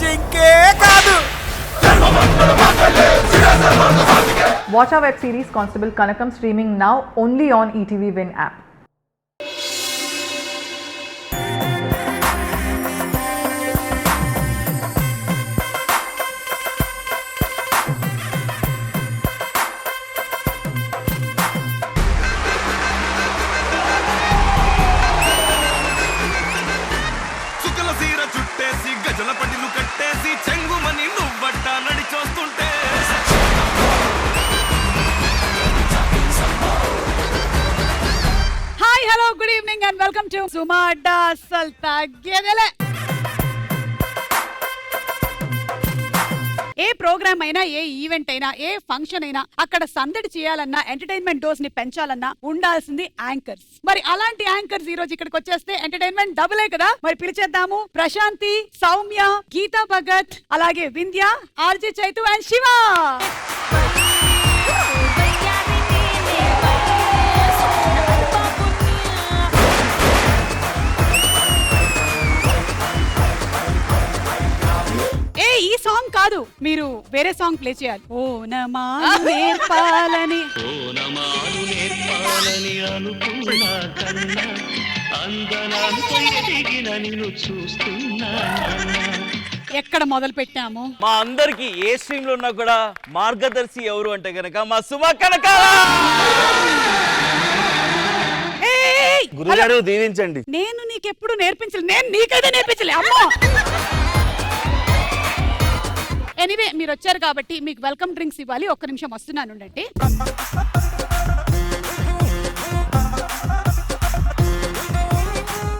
జింకే కాదు. Watch our web series Constable Kanakam streaming now only on ETV Win app. Good evening and welcome to Suma Adda Asal Taggedele. A programme అయినా, ఏ event అయినా, ఏ function అయినా అక్కడ సందడి చేయాలన్నా, entertainment dose ని పెంచాలన్నా ఉండాల్సింది anchors. మరి అలాంటి యాంకర్స్ ఈ రోజు ఇక్కడికి వచ్చేస్తే ఎంటర్టైన్మెంట్ డబులే కదా. మరి పిలిచేద్దాము ప్రశాంతి, సౌమ్య, గీతా భగత్, అలాగే వింధ్య, ఆర్జే చైతు అండ్ శివ. ఈ సాంగ్ కాదు, మీరు వేరే సాంగ్ ప్లే చేయాలి. ఓ నమాలు నేర్పాలని అనుకున్నా కన్నా అందనాలతో ఎదిగిన నిన్ను చూస్తున్నా. ఎక్కడ మొదలు పెట్టాము? మా అందరికి ఏ స్ట్రీమ్ లో ఉన్నా కూడా మార్గదర్శి ఎవరు అంటే గనక మా సుమ కనక. గురుగారు దీవించండి. నేను నీకెప్పుడు నేర్పించలే, నేను నీకైతే నేర్పించలే అమ్మో. ఎనీవే మీరు వచ్చారు కాబట్టి మీకు వెల్కమ్ డ్రింక్స్ ఇవ్వాలి. ఒక్క నిమిషం వస్తున్నాను అండి.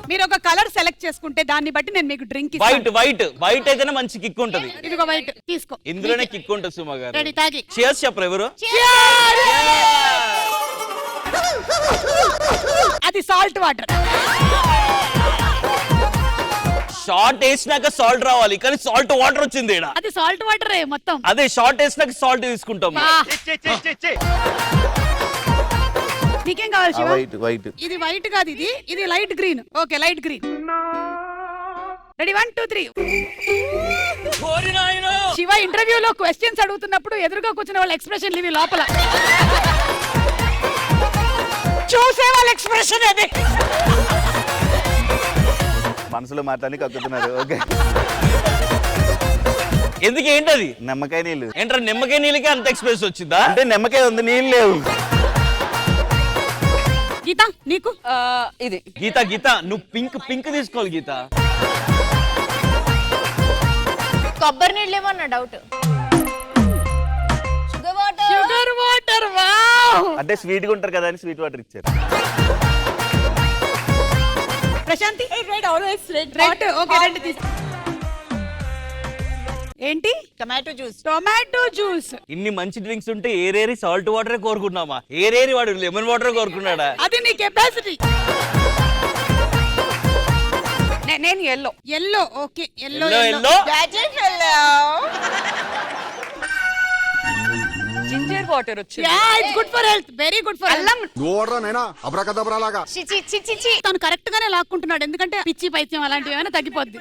మీరు ఒక కలర్ సెలెక్ట్ చేసుకుంటే దాన్ని బట్టి నేను మీకు డ్రింక్ ఇస్తాను. వైట్ అయితేనే మంచి కిక్ ఉంటది. ఇదిగో వైట్ తీసుకో. ఇందులోనే కిక్ ఉంటది సుమ గారు. రెడీ తాగి. cheers చెప్పరు ఎవరు? అది సాల్ట్ వాటర్. షార్ట్ వేసినాక సాల్ట్ రావాలి, కానీ సాల్ట్ వాటర్ వచ్చింది. అది సాల్ట్ వాటర్ మొత్తం. అదే షార్ట్ వేసినాక సాల్ట్ తీసుకుంటాం. నీకేం కావాలి శివ? వైట్. ఇది వైట్ కాదు, ఇది light green. Okay light green. Ready 1 2 3. Shiva ఇంటర్వ్యూలో క్వశ్చన్స్ అడుగుతున్నప్పుడు ఎదురుగా కూర్చున్న వాళ్ళ ఎక్స్ప్రెషన్ ఇవి లోపల చూసే వాళ్ళ ఎక్స్ప్రెషన్ అది. మనసులో మాట్లాడి కక్కుతున్నారు. ఓకే ఎందుకు ఏంటది? నిమ్మకాయ నీళ్ళు. ఏంటారు నిమ్మకాయ నీళ్ళకి అంత ఎక్స్ప్రెస్ వచ్చిందా? అంటే నిమ్మకాయ ఉంది, నీళ్ళు లేవు. గీత నీకు ఇది. గీత నువ్వు పింక్ తీసుకోవాలి గీత. కొబ్బరి నీళ్ళు ఏమో నా డౌట్. Sugar water. అంటే స్వీట్ గా ఉంటారు కదా అని స్వీట్ వాటర్ ఇచ్చారు. Prashanti red always red. Okay red తీసుకో. ఏంటి? Tomato juice. ఇన్ని మంచి డ్రింక్స్ ఉంటే ఏరేరి సాల్ట్ వాటరే కోరుకున్నామా? ఏరేరి వాడు లెమన్ వాటర్ కోరుకున్నాడా? అది నీ కెపాసిటీ. నేను yellow. Okay yellow. Ginger water వచ్చింది. It's good for health, very good for అల్లం. తను కరెక్ట్ గానే లాక్కుంటున్నాడు, ఎందుకంటే పిచ్చి పైత్యం అలాంటివి ఏమైనా తగ్గిపోద్ది.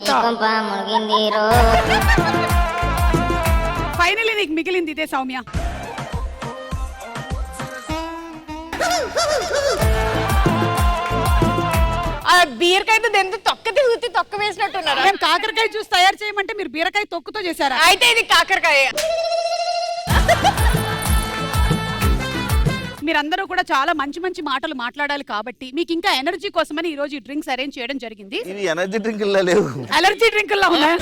ఫైనలీ నీకు మిగిలింది ఇదే సౌమ్య. బీరకాయతో దెంతో తొక్క వేసినట్టున్నారు. మేము కాకరకాయ జ్యూస్ తయారు చేయమంటే మీరు బీరకాయ తొక్కుతో చేశారా? అయితే ఇది కాకరకాయ. మీరందరూ కూడా చాలా మంచి మంచి మాటలు మాట్లాడాలి కాబట్టి మీకు ఇంకా ఎనర్జీ కోసమని ఈ రోజు ఈ డ్రింక్స్ అరేంజ్ చేయడం జరిగింది. ఇది ఎనర్జీ డ్రింకుల్లా లేవు, అలర్జీ డ్రింకుల్లా ఉన్నాయి.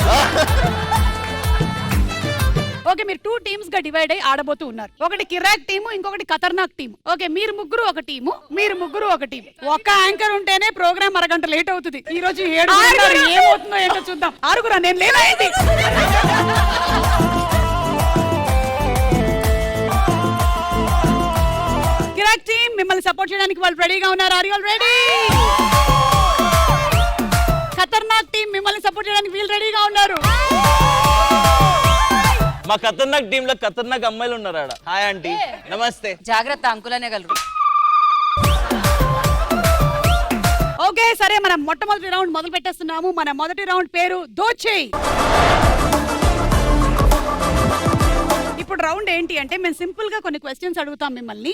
ఓకే మీరు 2 టీమ్స్ గా డివైడ్ అయ్యి ఆడబోతూ ఉన్నారు. ఒకటి కిరాక్ టీము, ఇంకొకటి ఖతర్నాక్ టీము. ఓకే మీరు ముగ్గురు ఒక టీము, మీరు ముగ్గురు ఒక టీము. ఒక్క యాంకర్ ఉంటేనే ప్రోగ్రామ్ అరగంట లేట్ అవుతుంది. ఈ రోజు 7 ఏమవుతుందో ఏంటో చూద్దాం. 6 నేను లేనైంది. కిరాక్ టీమ్ మిమ్మల్ని సపోర్ట్ చేయడానికి వాళ్ళు రెడీగా ఉన్నారు. Are you all ready? ఖతర్నాక్ టీమ్ మిమ్మల్ని సపోర్ట్ చేయడానికి వీళ్ళు రెడీగా ఉన్నారు. మా ఖతర్నాక్ టీమ్ లో ఖతర్నాక్ అమ్మాయిలు ఉన్నారు ఆడ. హాయ్ ఆంటీ, నమస్తే. జాగ్రత్త అంకులనే గలరు. ఓకే సరే మనం మొట్టమొదటి రౌండ్ మొదలు పెట్టేస్తున్నాము. మన మొదటి రౌండ్ పేరు దోచేయ్. ఇప్పుడు రౌండ్ ఏంటి అంటే మేము సింపుల్ గా కొన్ని క్వశ్చన్స్ అడుగుతాం మిమ్మల్ని.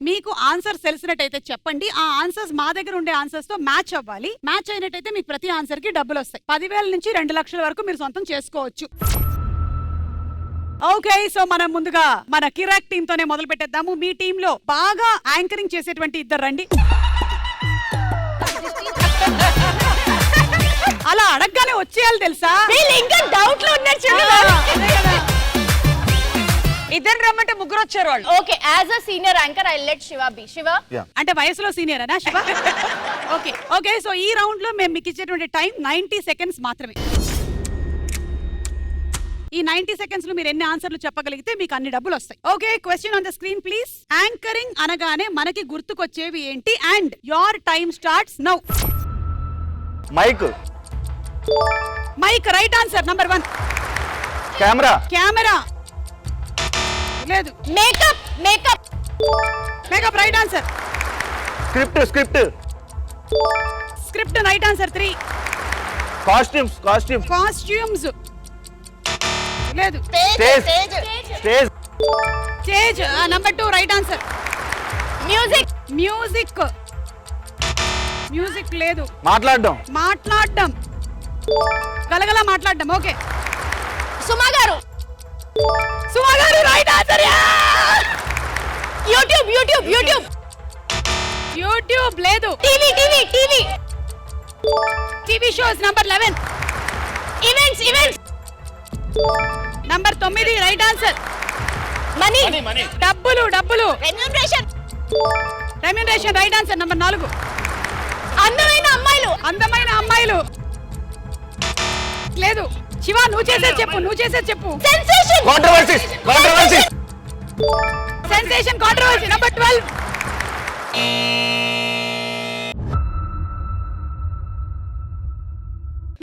మీకు ఆన్సర్ తెలిసినట్టయితే చెప్పండి. ఆ ఆన్సర్స్ మా దగ్గర ఉండే ఆన్సర్స్ తో మ్యాచ్ అవ్వాలి. మ్యాచ్ అయినట్టయితే మీకు ప్రతి ఆన్సర్ కి డబ్బులు వస్తాయి. 10,000 నుంచి 2 లక్షల వరకు మీరు సొంతం చేసుకోవచ్చు. ఓకే, సో మనం ముందుగా మన కిరాక్ టీమ్ తోనే మొదలు పెట్టేద్దాము. మీ టీమ్ లో బాగా యాంకరింగ్ చేసేటువంటి ఇద్దరు రండి. అలా అడగగానే వచ్చేయాలి తెలుసా? ఇంకా డౌట్ లో ఉన్నారు. ఇద్దరు రమ్మంటే ముగ్గురు వచ్చారు వాళ్ళు. Okay, as a senior anchor, I'll let Shiva be. Shiva? అంటే వయసులో సీనియర్ అనా శివ? ఓకే ఓకే, సో ఈ రౌండ్ లో మేము మీకు ఇచ్చేటువంటి టైం 90 సెకండ్స్ మాత్రమే. ఈ 90 సెకండ్స్ లో మీరు ఎన్ని ఆన్సర్లు చెప్పగలిగితే మీకు అన్ని డబ్బులు వస్తాయి. Okay, question on the screen please. Anchoring అనగానే మనకి గుర్తుకొచ్చేవి ఏంటి? And your time starts now. Mic. Mic right answer. Number 1. Camera. Camera లేదు. Makeup. Makeup. Makeup right answer. Script. Script. Script right answer. 3. Costumes. Costumes. Costumes లేదు. Stage. Stage. Stage number 2 right answer. Music. Music. Music లేదు. మాట్లాడడం. మాట్లాడడం. గలగల మాట్లాడడం. Okay. Suma garu. సుమా గారు right answer. YouTube. YouTube. YouTube. YouTube లేదు. TV. TV. TV. TV shows. Number 11. Events. Events. Number 9 right answer. Money. డబ్బులు. డబ్బులు. Remuneration. Remuneration right answer. Number 4. అందమైన అమ్మాయిలు. అందమైన అమ్మాయిలు లేదు. శివ నువ్వు చేసేది చెప్పు. నువ్వు చేసేది చెప్పు. Sensation. Controversy. Controversy. Sensation. Controversy. Number 12.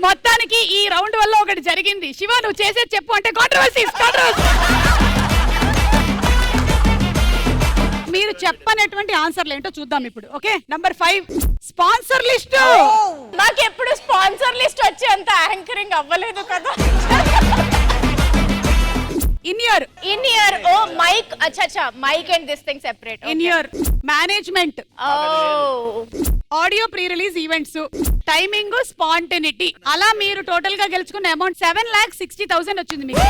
మొత్తానికి ఈ రౌండ్ వల్ల ఒకటి జరిగింది. శివ నువ్వు చేసేది చెప్పు అంటే కాంట్రవర్సీ. మీరు చెప్పనటువంటి ఆన్సర్లు ఏంటో చూద్దాం ఇప్పుడు. Okay, number 5 sponsor list. మాకెప్పుడు స్పాన్సర్ లిస్ట్ వచ్చి అంత యాంకరింగ్ అవ్వలేదు కదా. In year. In here, oh, mic. Acha. Mic and this thing separate. In year. Management. Oh. Audio pre release events. Timing. Spontaneity. అలా మీరు టోటల్ గా గెలుచుకున్న అమౌంట్ 7,60,000 వచ్చింది మీకు.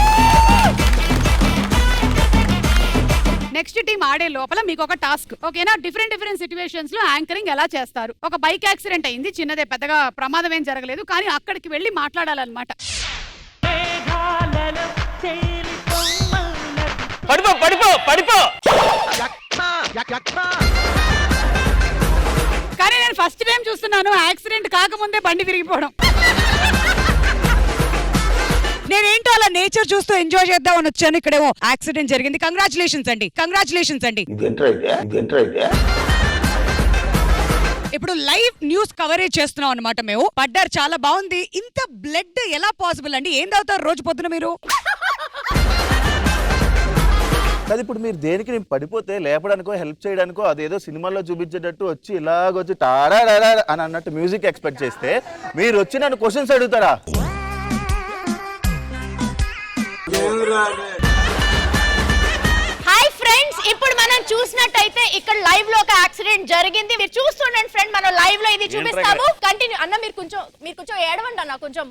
నెక్స్ట్ టీం ఆడే లోపల మీకు ఒక టాస్క్. ఓకేనా? డిఫరెంట్ సిచ్యువేషన్స్ లో యాంకరింగ్ ఎలా చేస్తారు. ఒక బైక్ యాక్సిడెంట్ అయింది, చిన్నదే, పెద్దగా ప్రమాదం ఏం జరగలేదు, కానీ అక్కడికి వెళ్ళి మాట్లాడాలన్నమాట. పడిపో. పడిపో. పడిపో. కానీ నేను ఫస్ట్ టైం చూస్తున్నాను యాక్సిడెంట్ కాకముందే బండి విరిగిపోవడం. నేనేంటో అలా నేచర్ చూస్తూ ఎంజాయ్ చేద్దామని వచ్చాను. ఇక్కడేమో యాక్సిడెంట్ జరిగింది. కంగ్రాచులేషన్స్ అండి. ఇప్పుడు లైవ్ న్యూస్ కవరేజ్ చేస్తున్నాం అన్నమాట మేము. పడ్డారు, చాలా బాగుంది. ఇంత బ్లడ్ ఎలా పాసిబుల్ అండి? ఏం తాగుతారు రోజు పొద్దున మీరు? అది ఇప్పుడు మీరు దేనికి పడిపోతే లేపడానికో హెల్ప్ చేయడానికో అదేదో సినిమాల్లో చూపించేటట్టు వచ్చి ఇలాగొచ్చి టాడా అని అన్నట్టు మ్యూజిక్ ఎక్స్పెక్ట్ చేస్తే మీరు వచ్చి నన్ను క్వశ్చన్స్ అడుగుతారా? హాయ్ ఫ్రెండ్స్, ఇప్పుడు మనం చూసినట్టయితే ఇక్కడ లైవ్ లో ఒక యాక్సిడెంట్ జరిగింది. మీరు చూస్తుండండి ఫ్రెండ్, మనం లైవ్ లో ఇది చూపిస్తాము. కంటిన్యూ అన్న. మీరు కొంచెం ఏడవండి అన్న. కొంచెం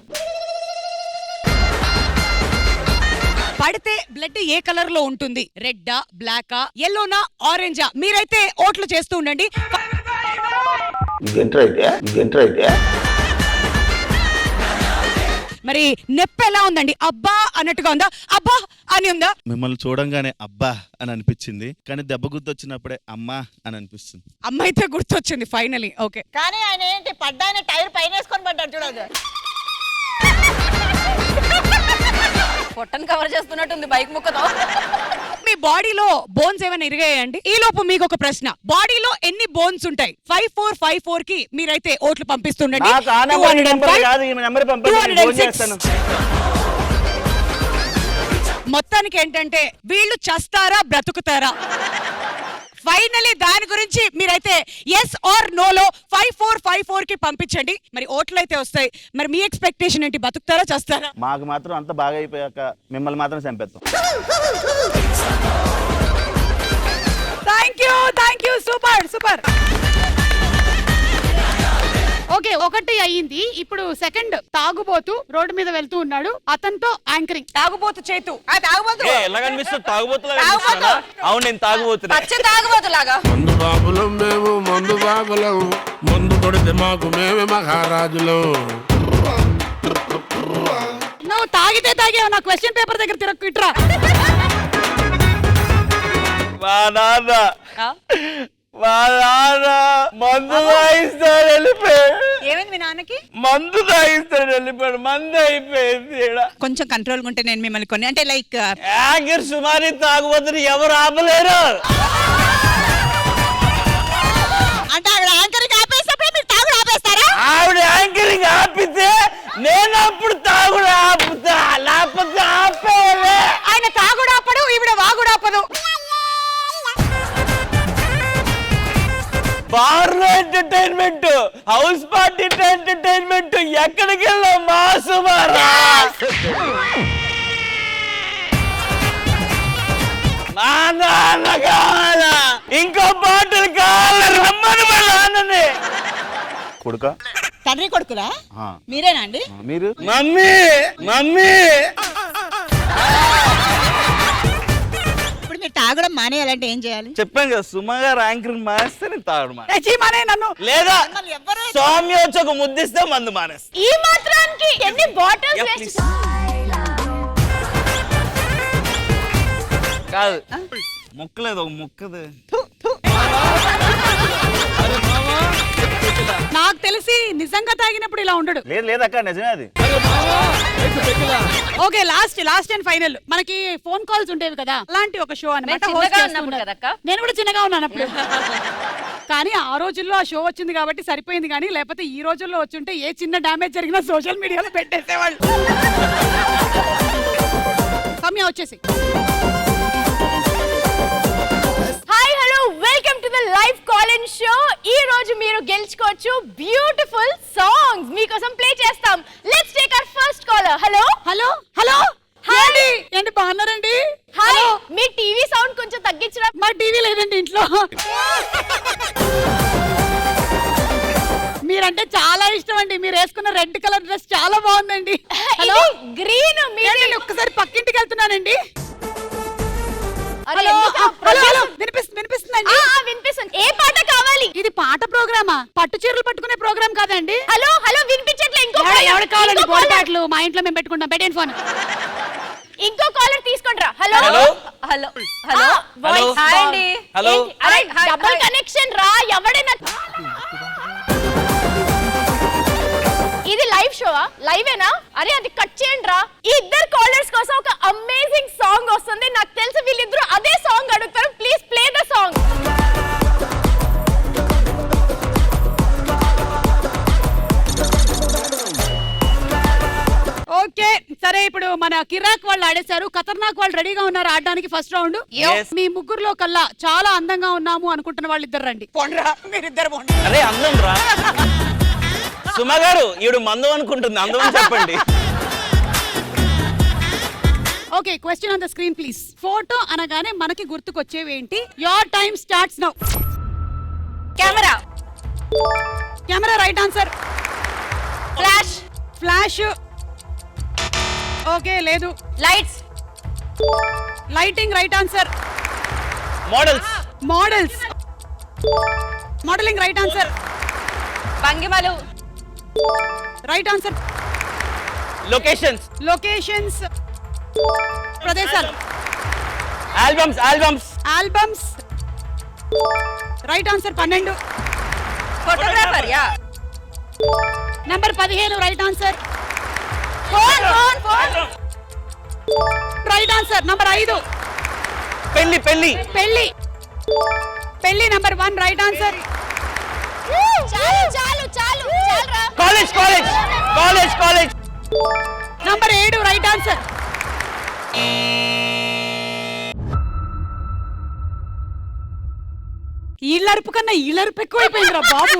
పడితే బ్లడ్ ఏ కలర్ లో ఉంటుంది? రెడ్డా, బ్లాకా, ఎల్లోనా, ఆరెంజా? మీరైతే ఓట్లు చేస్తూ ఉండండి. మరి నొప్పి ఎలా ఉందండి? అబ్బా అన్నట్టుగా ఉందా? అబ్బా అని ఉందా? మిమ్మల్ని చూడంగానే అబ్బా అని అనిపించింది, కానీ దెబ్బ గుర్తొచ్చినప్పుడే అమ్మా అని అనిపిస్తుంది. అమ్మ అయితే గుర్తొచ్చింది ఫైనలీ. ఓకే, కానీ ఆయన ఏంటి పడ్డాయన టైర్ పైన వేసుకొని పడ్డాడు చూడదు. పొట్టను కవర్ చేస్తున్నట్టుంది బైక్ ముక్కతో. మీ బాడీలో బోన్స్ ఏమైనా ఇరిగాయండి? ఈ లోపు మీకు ఒక ప్రశ్న. బాడీలో ఎన్ని బోన్స్ ఉంటాయి? 5454 కి మీరైతే ఓట్లు పంపిస్తుండండి. నాకు ఆ నెంబర్ కాదు, ఈ నెంబర్ పంపించండి, ఫోన్ చేస్తాను. మొత్తానికి ఏంటంటే వీళ్ళు చస్తారా బ్రతుకుతారా? ఫైనలీ దాని గురించి మీరైతే ఎస్ ఆర్ నో లో 5454 కి పంపించండి. మరి ఓట్లు అయితే వస్తాయి. మరి మీ ఎక్స్పెక్టేషన్ ఏంటి? బతుకుతారా చేస్తారా? మాకు మాత్రం అంత బాగా అయిపోయాక మిమ్మల్ని మాత్రం చంపేస్తాం. Thank you super super. Okay, ఒకటి అయ్యింది. ఇప్పుడు సెకండ్ తాగుబోతు రోడ్డు మీద వెళ్తూ ఉన్నాడు, అతనితో యాంకరింగ్. తాగుబోతు చేతు తాగుబోతు ఎలా కనిపిస్తుంది? తాగుబోతులా? అవును, నేను తాగుబోతున్నా. పచ్చ తాగుబోతులాగా. మందు బాబులం మేము, మందు బాబులం, మందు కొడితే మాకు మేమే మహారాజులం. నువ్వు తాగితే తాగేవా? నా క్వశ్చన్ పేపర్ దగ్గర తిరక్కు, ఇట్రా. మా నాన్న మందు తాగిస్తాడు వెళ్ళిపోయాడు. ఏమైంది మీ నాన్నకి? మందు తాగిస్తాడు వెళ్ళిపోయాడు. మందు అయిపోయింది. కొంచెం కంట్రోల్ ఉంటే నేను మిమ్మల్ని కొన్ని అంటే లైక్ యాంకర్ సుమారి తాగుబోతుని ఎవరు ఆపలేరు. అంటే ఆవిడ యాంకరింగ్ ఆపేసినప్పుడు మీరు తాగుడు ఆపేస్తారా? ఆవిడ యాంకరింగ్ ఆపితే నేను అప్పుడు తాగుడు ఆపుతా, లేకపోతే ఆపేలే. ఆయన తాగుడు ఆపడు, ఈవిడ వాగుడు ఆపదు. బార్లో ఎంటర్టైన్మెంట్, హౌస్ పార్టీ ఎంటర్టైన్మెంట్, ఎక్కడికి వెళ్ళాం మా సుమారా? మా నాన్న కావాలా? ఇంకో బాటిల్ కావాలా? రమ్మని మా నాన్నని. కొడుక తండ్రి కొడుకురా ఆ. మీరేనా అండి? మీరు మమ్మీ మమ్మీ ఇప్పుడు మీరు తాగడం మానేయాలంటే ఏం చేయాలి? చెప్పాను కదా, సుమ గారు యాంకరింగ్ మానేస్తే నేను తాగడం మానేస్తా. ఏ, చీ, మానే నన్ను. లేదా సౌమ్య వచ్చి ఒక ముద్దిస్తే మందు మానేస్తా. ఈ మాత్రానికి ఎన్ని బాటిల్స్ వేస్ట్. కాదు ముక్కలేదు, ఒక ముక్కది. నాకు తెలిసి నిజంగా తాగినప్పుడు ఇలా ఉండడు. లేదు లేదక్క, నిజమే అది. Okay, last and final. మనకి ఫోన్ కాల్స్ ఉండేవి కదా, అలాంటి ఒక షో అన్నమాట. నేను host చిన్నగా చేస్తున్నారు. ఉన్నప్పుడు కదక్క? నేను కూడా చిన్నగా ఉన్నాను అప్పుడు. కానీ ఆ రోజుల్లో ఆ షో వచ్చింది కాబట్టి సరిపోయింది. కానీ లేకపోతే ఈ రోజుల్లో వచ్చుంటే ఏ చిన్న డ్యామేజ్ జరిగినా సోషల్ మీడియాలో పెట్టేసేవాళ్ళు. సమయం వచ్చేసి. Hi hello, welcome to the live call in show. ఈ రోజు మీరు గెలుచుకోవచ్చు బ్యూటిఫుల్ సాంగ్స్. మీకోసం ప్లే చేస్తాం. Let's take our first caller. Hello hello hello, hi ఏంటి, బాగున్నారండి? హాయ్, మీ టీవీ సౌండ్ కొంచెం తగ్గించరా? మా టీవీ లేదండి ఇంట్లో. మీరంటే చాలా ఇష్టం అండి. మీరు వేసుకున్న రెడ్ కలర్ డ్రెస్ చాలా బాగుందండి. Hello, green. నేను ఒక్కసారి పక్కింటికి వెళ్తున్నానండి. అరే, హలో ఎందుకు? హలో హలో, వినిపిస్తుందండి? వినిపిస్తుంది. ఏ పాట కావాలి? ఇది పాట ప్రోగ్రామా? పట్టు చీరలు పట్టుకునే ప్రోగ్రామ్ కాదండి. హలో హలో, వినిపించట్లే. ఇంకో ఎవరు కావాలండి? ఇంకో బోర్ caller. పాటలు మా ఇంట్లో మేము పెట్టుకుంటాం. పెట్టండి ఫోన్. ఇంకో కాలర్ తీసుకుంటారా? Hello hello hello hello voice. Hi అండి. హలో. అరే, హాయ్, డబుల్ హాయ్. కనెక్షన్ రా. ఎవడైనా ఇది లైవ్ షోవా? లైవేనా? అరే అది కట్ చేయండి రా. ఈ ఇద్దరు కాలర్స్ కోసం ఒక అమేజింగ్ సాంగ్ వస్తుంది. నాకు తెలిసి వీళ్ళిద్దరూ అదే సాంగ్ అడుగుతారు. Please play the song. Okay సరే, ఇప్పుడు మన కిరాక్ వాళ్ళు ఆడేశారు, ఖతర్నాక్ వాళ్ళు రెడీగా ఉన్నారు ఆడడానికి ఫస్ట్ రౌండ్. Yes. మీ ముగ్గురులో కల్లా చాలా అందంగా ఉన్నాము అనుకుంటున్న వాళ్ళు ఇద్దరు రండి. పోండ్రా మీరిద్దరు పోండి. అరే అందం రా. సుమ గారు ఈవిడ మందం అనుకుంటుంది, అందం అని చెప్పండి. Okay, question on the screen please. Photo అనగానే మనకి గుర్తుకొచ్చేవి ఏంటి? Your time starts now. Camera. Camera right answer. Flash. Flash okay లేదు. Lights. Lighting right answer. Models. Models. Modelling right answer. భంగిమలు. Right answer. లొకేషన్స్. లొకేషన్స్ ప్రదేశాలు. Albums. Albums right answer. 12. Photographer. Yeah. Number 15 right answer. Phone phone phone. Right answer. Number 5 పెళ్లి. పెళ్లి. పెళ్లి number 1 right answer. చాలు చాలు చాలు చాలురా. College. Number 7 right answer. ఈళ్ళరుపు కన్నా ఈళ్ళరుపు ఎక్కువైపోయిందిరా బాబు.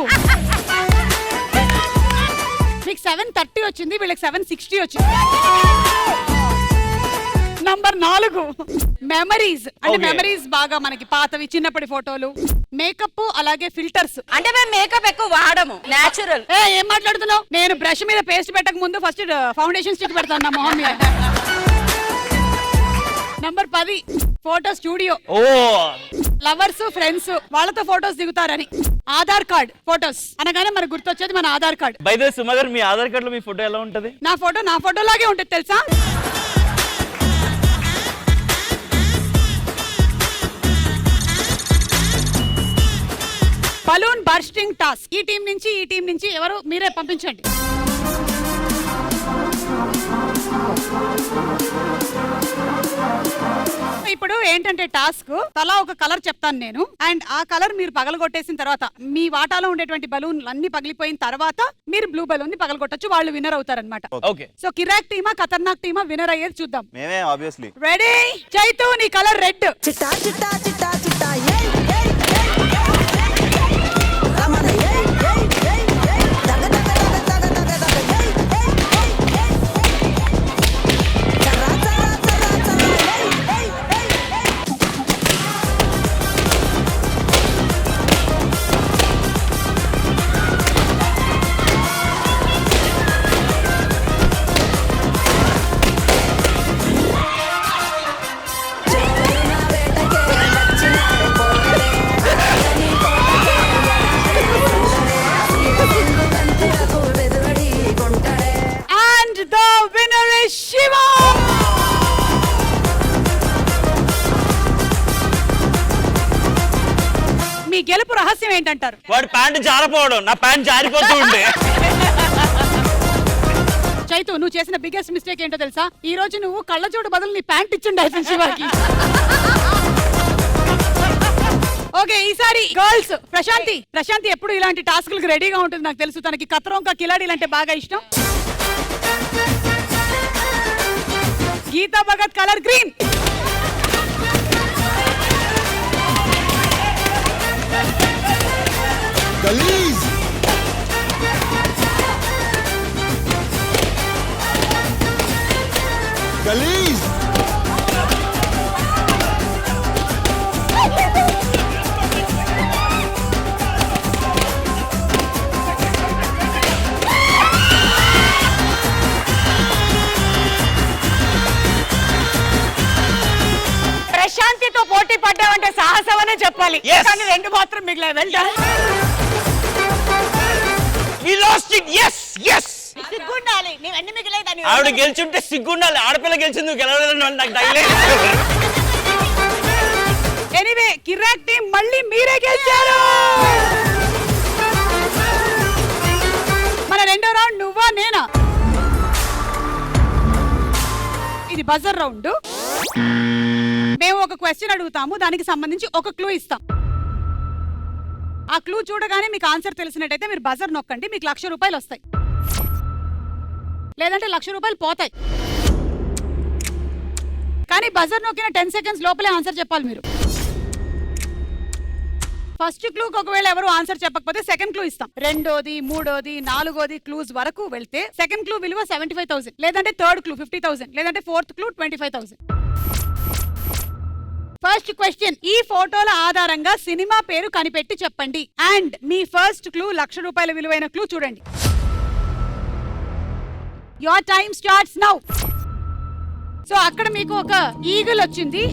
మీకు 730 వచ్చింది, వీళ్ళకి 760 వచ్చింది. Number 4 memories. అంటే Okay. మెమరీస్ బాగా మనకి పాతవి చిన్నప్పటి ఫోటోలు, మేకప్, అలాగే ఫిల్టర్స్. అంటే మేము మేకప్ ఎక్కువ వాడము, నేచురల్. ఏం మాట్లాడుతున్నావు? నేను బ్రష్ మీద పేస్ట్ పెట్టక ముందు ఫస్ట్ ఫౌండేషన్ స్టిక్ పెడతాను నా మొహం మీద. Number 10 photo studio. Oh lovers, friends వాళ్ళతో ఫోటోస్ దిగుతారని. ఆధార్ కార్డ్ ఫోటోస్ అనగానే మనకు గుర్తొచ్చేది మన Aadhaar card. By the way Suma గారు, మీ ఆధార్ కార్డు లో మీ ఫోటో ఎలా ఉంటది? నా ఫోటో లాగే ఉంటుంది తెలుసా? Balloon bursting task. ఈ టీం నుంచి ఎవరు మీరే పంపించండి. ఇప్పుడు ఏంటంటే టాస్క్, తలా ఒక కలర్ చెప్తాను నేను, అండ్ ఆ కలర్ మీరు పగలగొట్టేసిన తర్వాత మీ వాటాలో ఉండేటువంటి బలూన్లు అన్ని పగిలిపోయిన తర్వాత మీరు బ్లూ బలూన్ ని పగలగొట్టచ్చు. వాళ్ళు విన్నర్ అవుతారన్నమాట. ఓకే. సో కిరాక్ టీమా ఖతర్నాక్ టీమా విన్నర్ అయ్యేది చూద్దాం. మేమే ఆబ్వియస్లీ. రెడీ? చైతు, నీ కలర్ రెడ్. చిట్టా చిట్టా చిట్టా చిట్టా ఏయ్ ఏయ్ రమణ ఏయ్ ఏయ్ ఏయ్ దగ దగ దగ దగ దగ దగ ఏయ్ ఏయ్ ఏయ్ చరా చరా చరా చరా ఏయ్ ఏయ్ చెరువున వేటకే నచ్చినాడు పోలే అని పోలే Singh తంతులకు వెదువడి కొంటడే. And the winner is Shiva. మీ గెలుపు రహస్యం ఏంటంటారు? వాడి ప్యాంట్ జారిపోవడం, నా ప్యాంట్ జారిపోతూ ఉండే. చైతు, నువ్వు చేసిన బిగ్గెస్ట్ మిస్టేక్ ఏంటో తెలుసా? ఈ రోజు నువ్వు కళ్ళజోడు బదులు నీ ప్యాంట్ ఇచ్చిండు శివాకి. ఓకే, ఈసారి గర్ల్స్. ప్రశాంతి ఎప్పుడు ఇలాంటి టాస్క్లకు రెడీగా ఉంటుంది నాకు తెలుసు. తనకి కత్రంకా కిలాడీలు అంటే బాగా ఇష్టం. Geetha Bhagat colour green. గలీజ్ గలీజ్ ప్రశాంతితో పోటీ పడ్డావంటే సాహసం అనే చెప్పాలి. Yes. కానీ 2 మాత్రం మిగిలాయి. వెళ్తాను. We lost it. Yes, yes. సిగ్గుండాలి, నీవన్నీ మిగిలేదని. ఆవిడ గెలిచుంటే సిగ్గుండాలి. ఆడపిల్ల గెలిచింది, నువ్వు గెలవలేదని నాకు డైలీ. ఎనీవే, కిరాక్ టీం మళ్ళీ మీరే గెలిచారు. మన రెండో రౌండ్ నువ్వా నేనా? ఇది బజర్ రౌండ్. మేము ఒక క్వశ్చన్ అడుగుతాము, దానికి సంబంధించి ఒక క్లూ ఇస్తాం. ఆ క్లూ చూడగానే మీకు ఆన్సర్ తెలిసినట్టయితే మీరు బజర్ నొక్కండి, మీకు 1,00,000 రూపాయలు వస్తాయి. లేదంటే 1,00,000 రూపాయలు పోతాయి. కానీ బజర్ నొక్కిన 10 సెకండ్స్ లోపలే ఆన్సర్ చెప్పాలి మీరు. ఫస్ట్ క్లూకి ఒకవేళ ఎవరు ఆన్సర్ చెప్పకపోతే సెకండ్ క్లూ ఇస్తాం. రెండోది, మూడోది, నాలుగోది క్లూస్ వరకు వెళ్తే సెకండ్ క్లూ విలువ 75,000, లేదంటే థర్డ్ క్లూ 50,000, లేదంటే ఫోర్త్ క్లూ 25,000. ఫస్ట్ క్వశ్చన్, ఈ ఫోటోల ఆధారంగా సినిమా పేరు కనిపెట్టి చెప్పండి. అండ్ మీ ఫస్ట్ క్లూ 1,00,000 రూపాయల విలువైన క్లూ చూడండి. Your time starts now. So అక్కడ మీకు ఒక ఈగల్ వచ్చింది.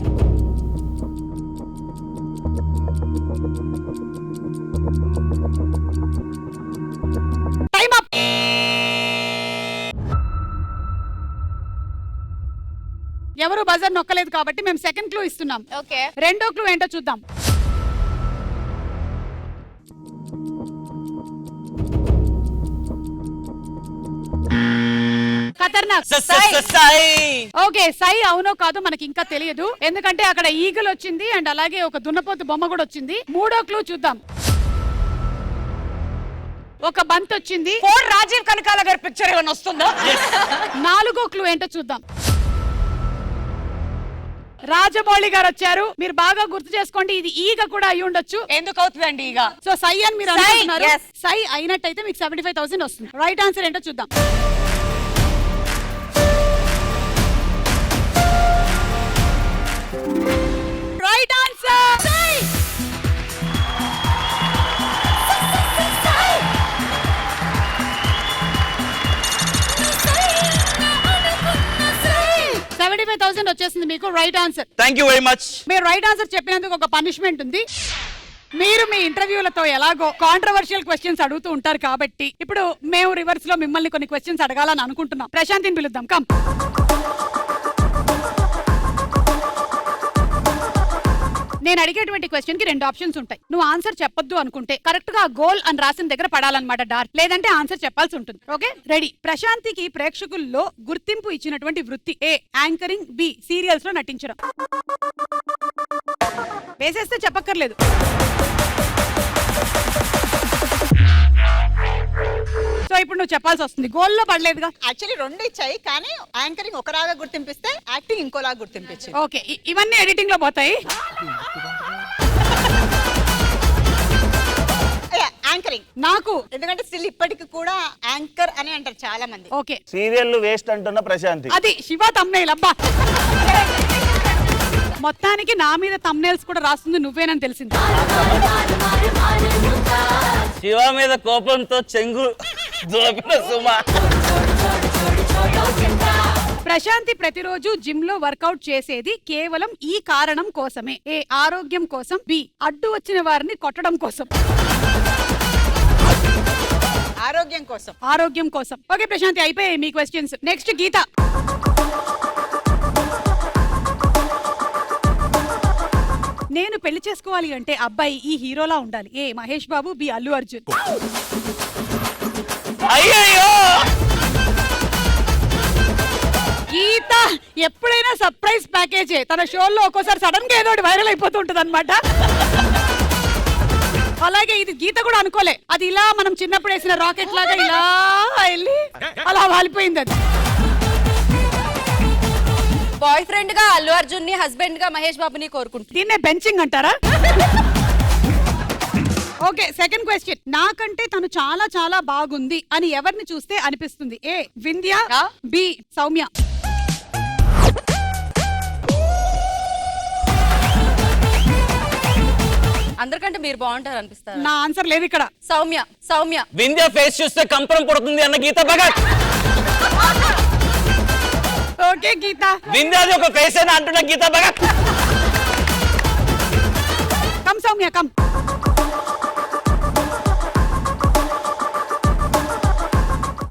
Time up. ఎవరు బజర్ నొక్కలేదు కాబట్టి మేము సెకండ్ క్లూ ఇస్తున్నాం. ఓకే, రెండో క్లూ ఏంటో చూద్దాం. ఖతర్నాక్. ఓకే, సై అవునో కాదో మనకి ఇంకా తెలియదు, ఎందుకంటే అక్కడ ఈగల్ వచ్చింది అండ్ అలాగే ఒక దున్నపోతు బొమ్మ కూడా వచ్చింది. మూడో క్లూ చూద్దాం. ఒక బంత్ వచ్చింది. రాజీవ్ కనకాల గారి పిక్చర్ ఏమైనా వస్తుందా? నాలుగో క్లూ ఏంటో చూద్దాం. రాజమౌళి గారు వచ్చారు. మీరు బాగా గుర్తు చేసుకోండి, ఇది ఈగ కూడా అయి ఉండొచ్చు. ఎందుకు అవుతుందండి ఇక? సో సై అని మీరు సై, అనుకుంటున్నారు. yes. సై అయినట్టయితే మీకు 75,000 వస్తుంది. రైట్ ఆన్సర్ ఏంటో చూద్దాం. రైట్ ఆన్సర్ సై. $75,000 వచ్చేసింది మీకు. Right answer. Thank you very much. మీరు రైట్ ఆన్సర్ చెప్పినందుకు ఒక పనిష్మెంట్ ఉంది. మీరు మీ ఇంటర్వ్యూలతో ఎలాగో కాంట్రవర్షియల్ క్వశ్చన్స్ అడుగుతూ ఉంటారు కాబట్టి ఇప్పుడు మేము రివర్స్ లో మిమ్మల్ని కొన్ని క్వశ్చన్స్ అడగాలని అనుకుంటున్నాం. ప్రశాంతిని పిలుద్దాం. కమ్. నేను అడిగేటువంటి క్వశ్చన్ కి 2 ఆప్షన్స్ ఉంటాయి. నువ్వు ఆన్సర్ చెప్పొద్దు అనుకుంటే కరెక్ట్ గా గోల్ అని రాసిన దగ్గర పడాలన్నమాట డార్క్, లేదంటే ఆన్సర్ చెప్పాల్సి ఉంటుంది. Okay, ready? ప్రశాంతికి ప్రేక్షకుల్లో గుర్తింపు ఇచ్చినటువంటి వృత్తి: ఏ యాంకరింగ్, బి సీరియల్స్ లో నటించడం. వేసేస్తే చెప్పక్కర్లేదు. సో ఇప్పుడు నువ్వు చెప్పాల్సి వస్తుంది. గోల్లో పడలేదుగా. యాక్చువల్లీ 2 ఇచ్చాయి, కానీ యాంకరింగ్ ఒకలాగా గుర్తింపిస్తే యాక్టింగ్ ఇంకోలాగా గుర్తింపించింది. ఓకే, ఇవన్నీ ఎడిటింగ్ లో పోతాయి. యాంకరింగ్ నాకు ఎందుకంటే స్టిల్ ఇప్పటికి కూడా యాంకర్ అని అంటారు చాలా మంది. ఓకే, సీరియల్ వేస్ట్ అంటున్న ప్రశాంతి. అది శివ తమ్నేల్. అబ్బా, మొత్తానికి నా మీద తమ్నేల్స్ కూడా రాస్తుంది నువ్వేనని తెలిసింది. శివ మీద కోపంతో చెంగు దోపిన సుమ. ప్రశాంతి ప్రతిరోజు జిమ్ లో వర్కౌట్ చేసేది కేవలం ఈ కారణం కోసమే: ఏ ఆరోగ్యం కోసం, బి అడ్డు వచ్చిన వారిని కొట్టడం కోసం. ఆరోగ్యం కోసం. ఆరోగ్యం కోసం. ఓకే ప్రశాంతి, అయిపోయాయి మీ క్వశ్చన్స్. నెక్స్ట్ గీత. నేను పెళ్లి చేసుకోవాలి అంటే అబ్బాయి ఈ హీరోలా ఉండాలి: ఏ మహేష్ బాబు, బి అల్లు అర్జున్. అయ్యయ్యో, గీత ఎప్పుడైనా సర్ప్రైజ్ ప్యాకేజే. తన షోల్లో ఒక్కోసారి సడన్ గా ఏదో వైరల్ అయిపోతూ ఉంటది అనమాట. అలాగే ఇది గీత కూడా అనుకోలే. అది ఇలా మనం చిన్నప్పుడు వేసిన రాకెట్ లాగా ఇలా వెళ్ళి అలా వాలిపోయింది. అది బాయ్ ఫ్రెండ్ గా అల్లు అర్జున్ ని, హస్బెండ్ గా మహేష్ బాబుని కోరుకుంటుంది. దీన్నే బెంచింగ్ అంటారా? Okay, second question. నాకంటే తను చాలా చాలా బాగుంది అని ఎవరిని చూస్తే అనిపిస్తుంది? ఏ వింధ్య, బి సౌమ్య. అందరికంటే మీరు బాగుంటారు అనిపిస్తారు. నా ఆన్సర్ లేదు ఇక్కడ. సౌమ్య. సౌమ్య. వింధ్య ఫేస్ చూస్తే కంపరం పడుతుంది అన్న గీత భగత్. ఓకే గీత. వింధ్యాది ఒక ఫేస్ అని అంటున్న గీత భగత్. Come Soumya, come.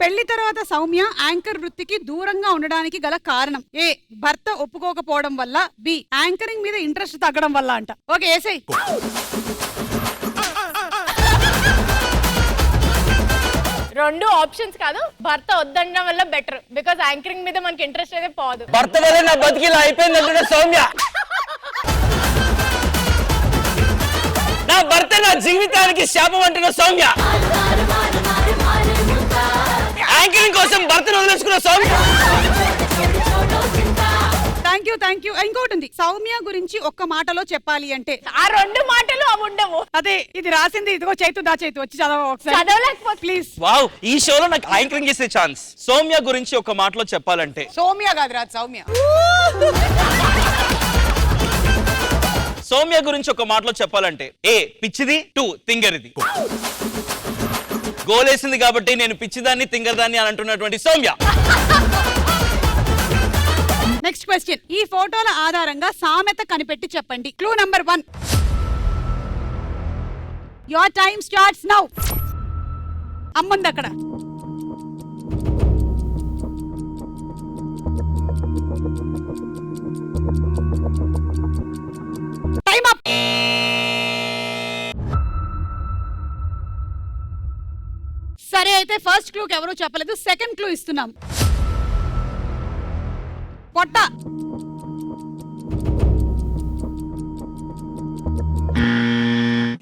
పెళ్లి తర్వాత సౌమ్య యాంకర్ వృత్తికి దూరంగా ఉండడానికి గల కారణం: ఏ భర్త ఒప్పుకోకపోవడం వల్ల, బి యాంకరింగ్ మీద ఇంట్రెస్ట్ తగ్గడం వల్ల అంట. ఓకే, ఏసై. రెండు ఆప్షన్స్ కాదు, భర్త వద్దనడం వల్ల బెటర్. బికాజ్ యాంకరింగ్ మీద మనకి ఇంట్రెస్ట్ అయితే పోదు. భర్త వల్ల నా బతికిలా అయిపోయింది అంటున్న సౌమ్య. నా భర్త నా జీవితానికి శాపం అంటున్న సౌమ్య. యాంకరింగ్ కోసం భర్తను వదిలేసుకున్న సౌమ్య. Thank you. ఇంకోటి ఉంది. సౌమ్య గురించి ఒక్క మాటలో చెప్పాలి అంటే ఆ 2 మాటలు అవి ఉండవు. అదే ఇది రాసింది. ఇదిగో చైతు, దా చైతు వచ్చి చదవ ఒకసారి. చదవలేకపోతే ప్లీజ్. వావ్, ఈ షోలో నాకు యాంకరింగ్ చేసే ఛాన్స్. సౌమ్య గురించి ఒక మాటలో చెప్పాలంటే, సౌమ్య కాదు రా, సౌమ్య. సౌమ్య గురించి ఒక మాటలో చెప్పాలంటే: ఏ పిచ్చిది, 2 తింగరిది. గోలేసింది కాబట్టి నేను పిచ్చిదాన్ని, తింగరదాన్ని అని అంటున్నటువంటి సౌమ్య. Next question. ఈ ఫోటోల ఆధారంగా సామెత కనిపెట్టి చెప్పండి. Clue number 1. Your time starts now. అమ్ముంది అక్కడ. Time up. సరే, అయితే ఫస్ట్ క్లూకి ఎవరు చెప్పలేదు. సెకండ్ క్లూ ఇస్తున్నాం. పొట్ట.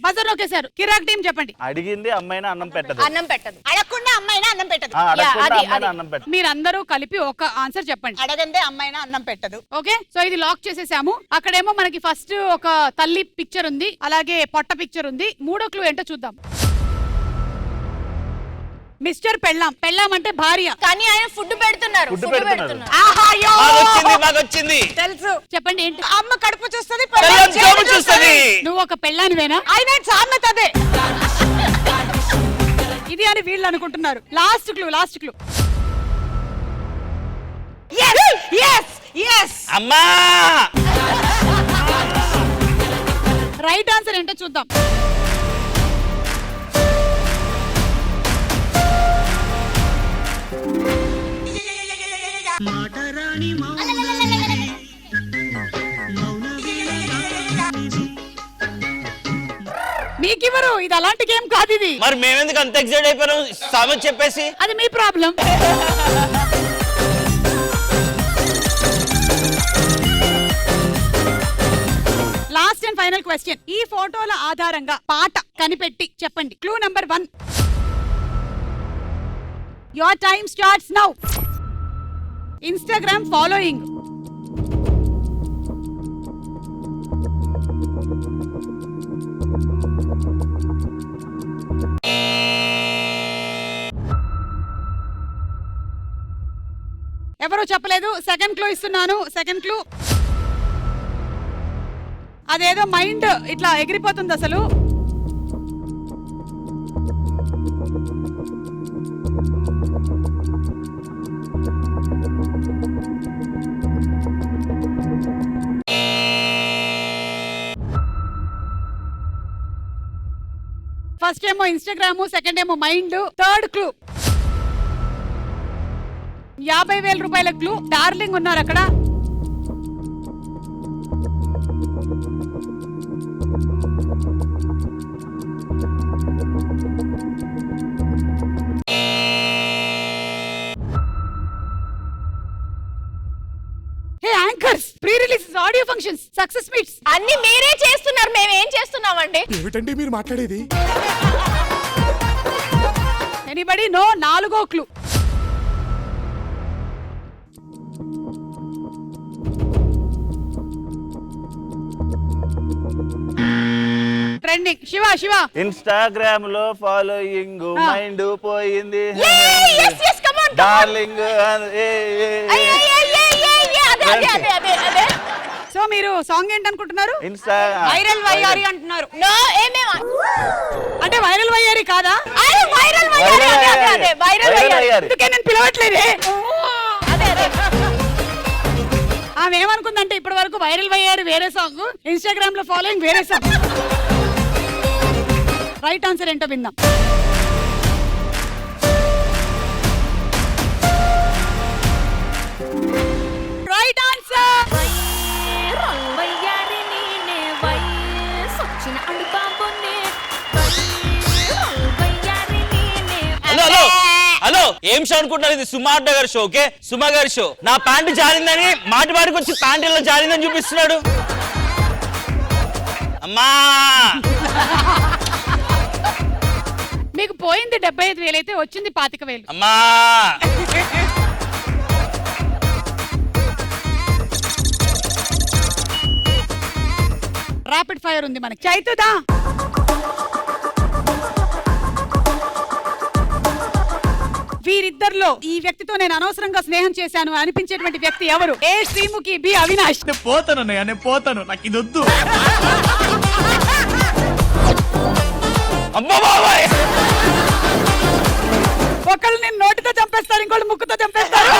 బజర్ నొక్కేశారు. కిరాక్ టీం చెప్పండి. అడిగింది అమ్మాయినా అన్నం పెట్టదు. అన్నం పెట్టదు. అడగకుండా అమ్మాయినా అన్నం పెట్టదు. అడగకుండా అది, అమ్మాయినా అది. అన్నం పెట్టదు. మీరందరూ కలిపి ఒక ఆన్సర్ చెప్పండి. అడగందే అమ్మాయినా అన్నం పెట్టదు. ఓకే, సో ఇది లాక్ చేసేసాము. అక్కడేమో మనకి ఫస్ట్ ఒక తల్లి పిక్చర్ ఉంది, అలాగే పొట్ట పిక్చర్ ఉంది. మూడో క్లూ ఏంటో చూద్దాం. మిస్టర్ పెళ్ళాం. పెళ్ళాం అంటే భార్య. కానీ ఆయన ఫుడ్ పెడుతున్నారు. ఫుడ్ ఫుడ్ పెడుతున్నారు. పెడుతున్నారు. మాకొచ్చింది తెలుసు, చెప్పండి ఏంటి. అమ్మ కడుపు చూస్తుంది, పెళ్ళాం జేబు చూస్తది. నువ్వు ఒక పెళ్ళానివేనా? ఆయన సామెత అదే. ఇది అని వీళ్ళు అనుకుంటున్నారు. Last clue. అమ్మా రైట్ ఆన్సర్ ఏంటో చూద్దాం. మీకివ్వరు, ఇది అలాంటి గేమ్ కాదు ఇది. మరి మేమెందుకు అంత ఎక్సైట్ అయిపోయాం సామెత చెప్పేసి? అది మీ problem. Last and final question. ఈ ఫోటోల ఆధారంగా పాట కనిపెట్టి చెప్పండి. Clue number 1. Your time starts now. Instagram following. ఎవరో చెప్పలేదు. సెకండ్ క్లూ ఇస్తున్నాను. సెకండ్ క్లూ, అదేదో మైండ్ ఇట్లా ఎగిరిపోతుంది అసలు. ఫస్ట్ ఏమో ఇన్స్టాగ్రామ్, సెకండ్ ఏమో మైండ్, థర్డ్ క్లూ 50,000 రూపాయల క్లూ. డార్లింగ్ ఉన్నారు అక్కడ. Hey anchors, pre release, audio functions, success meets అన్ని మీరే చేస్తున్నారు, మేము ఏం చేస్తున్నామండి? ఏమిటండి మీరు మాట్లాడేది? Anybody no? నాలుగో క్లూ. ట్రెండింగ్. శివ ఇన్స్టాగ్రామ్ లో ఫాలోయింగ్, మైండ్ పోయింది, yes, yes, come on, come on. Darling. అదే. సో మీరు సాంగ్ ఏంటనుకుంటున్నారు? ఇన్స్టా వైరల్ వయ్యారి అంటున్నారు. నో, ఏమేమా అంటే వైరల్ వయ్యారి కాదా? అరే వైరల్ అదే వైరల్ అయ్యారు. అందుకే నేను పిలవట్లేదే. అదే ఆమె ఏమనుకుందంటే ఇప్పటి వరకు వైరల్ వయ్యారు వేరే సాంగ్, ఇన్స్టాగ్రామ్ లో ఫాలోయింగ్ వేరే సాంగ్. రైట్ ఆన్సర్ ఏంటో విందాం. Right answer. హలో ఏం షో అనుకుంటున్నారు? ఇది సుమా అడ్డ గారి షో. ఓకే, సుమా గారి షో. నా ప్యాంటు జారిందని మాటికి వచ్చి ప్యాంటు ఇలా జారిందని చూపిస్తున్నాడు. అమ్మా మీకు పోయింది 75,000 అయితే వచ్చింది 25,000. అమ్మా ర్యాపిడ్ ఫైర్ ఉంది మనకి. చైతుదా వీరిద్దరిలో ఈ వ్యక్తితో నేను అనవసరంగా స్నేహం చేశాను అనిపించేటువంటి వ్యక్తి ఎవరు? ఏ శ్రీముఖి, బి అవినాష్. నేను పోతాను, నాకు ఇది వద్దు. అమ్మా బాబాయ్, ఒకళ్ళు నేను నోటితో చంపేస్తారు, ఇంకోళ్ళు ముక్కుతో చంపేస్తారు.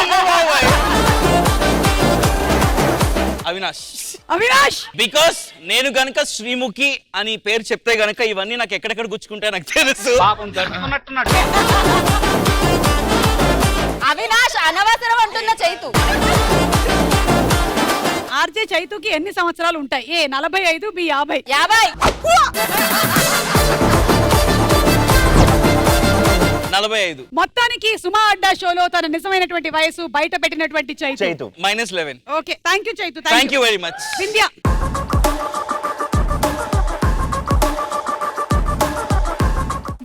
అవినాష్ బికాస్ నేను గనక శ్రీముఖి అని పేరు చెప్తే గనక ఇవన్నీ నాకు ఎక్కడెక్కడ గుచ్చుకుంటే నాకు తెలుసు. అవినాష్ అనవసరం అంటున్న చైతు. ఆర్జే చైతుకి ఎన్ని సంవత్సరాలు ఉంటాయి? ఏ 45, బి 50. 45. మొత్తానికి సుమా అడ్డా షోలో తన నిజమైనటువంటి వయసు బయట పెట్టినటువంటి Chaitu -11. Okay, thank you Chaitu. Thank you very much. Vindhya.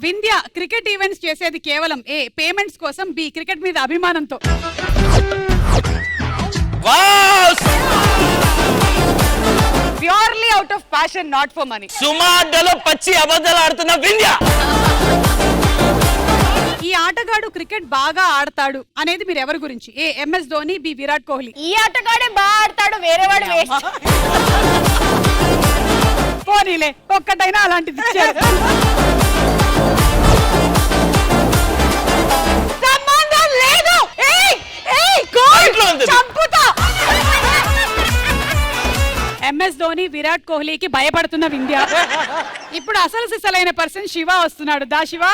Vindhya cricket events చేసేది కేవలం ఏ పేమెంట్స్ కోసం, బి క్రికెట్ మీద అభిమానంతో. Purely out of passion, not for money. Suma అడ్డలో పచ్చి అబద్ధాలు ఆడుతున్న వింధ్య. ఈ ఆటగాడు క్రికెట్ బాగా ఆడతాడు అనేది మీరు ఎవరి గురించి? ఏ ఎంఎస్ ధోని, బి విరాట్ కోహ్లీ. ఈ ఆటగాడే బాగా ఆడతాడు, వేరే వాడు వేస్ట్. పోనీలే, ఒక్కటైనా అలాంటిది ఇచ్చారు. సంబంధం లేదు. చంపుతా. ఎంఎస్ ధోని, విరాట్ కోహ్లీకి భయపడుతున్న వింధ్య. ఇప్పుడు అసలు సిసలైన పర్సన్ శివ వస్తున్నాడు. దా శివ.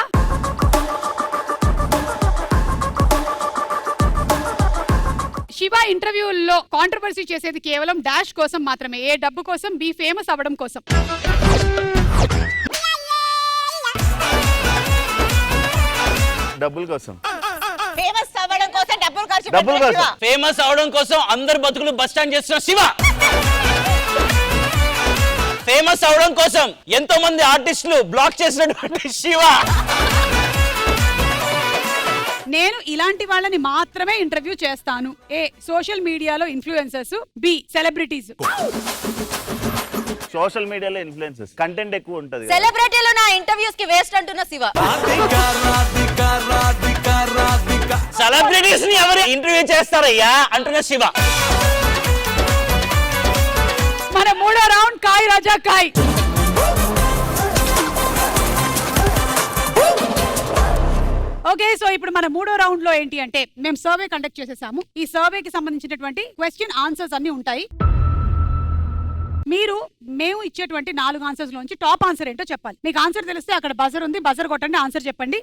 శివ ఇంటర్వ్యూల్లో కాంట్రవర్సీ చేసేది కేవలం డాష్ కోసం మాత్రమే. ఏ డబ్బు కోసం, బి ఫేమస్ అవ్వడం కోసం. డబ్బుల కోసం. ఫేమస్ అవ్వడం కోసం డబ్బులు ఖర్చు డబ్బులు పెట్టిన కోసం. శివ. ఫేమస్ అవడం కోసం అందరు బతుకులు బస్ స్టాండ్ చేస్తున్న శివ. ఫేమస్ అవడం కోసం ఎంతో మంది ఆర్టిస్టులు బ్లాక్ చేసినటువంటి శివ. నేను ఇలాంటి వాళ్ళని మాత్రమే ఇంటర్వ్యూ చేస్తాను. ఏ సోషల్ మీడియాలో ఇన్ఫ్లుయెన్సర్స్, బి సెలబ్రిటీస్. సోషల్ మీడియాలో ఇన్ఫ్లుయెన్సెస్, కంటెంట్ ఎక్కువ ఉంటది. సెలబ్రిటీలు నా ఇంటర్వ్యూస్ కి వేస్ట్ అంటున్న శివ. సెలబ్రిటీస్ ని ఎవరు ఇంటర్వ్యూ చేస్తారయ్యా అంటున్న శివ. మన మూడో రౌండ్ కాయ్ రాజా కాయ్. ఓకే, సో ఇప్పుడు మన మూడో రౌండ్ లో ఏంటి అంటే మేము సర్వే కండక్ట్ చేసేసాము. ఈ సర్వేకి సంబంధించినటువంటి క్వశ్చన్ ఆన్సర్స్ అన్ని ఉంటాయి. మీరు మేము ఇచ్చేటువంటి 4 ఆన్సర్స్ లోంచి టాప్ ఆన్సర్ ఏంటో చెప్పాలి. మీకు ఆన్సర్ తెలిస్తే అక్కడ బజర్ ఉంది, బజర్ కొట్టండి, ఆన్సర్ చెప్పండి.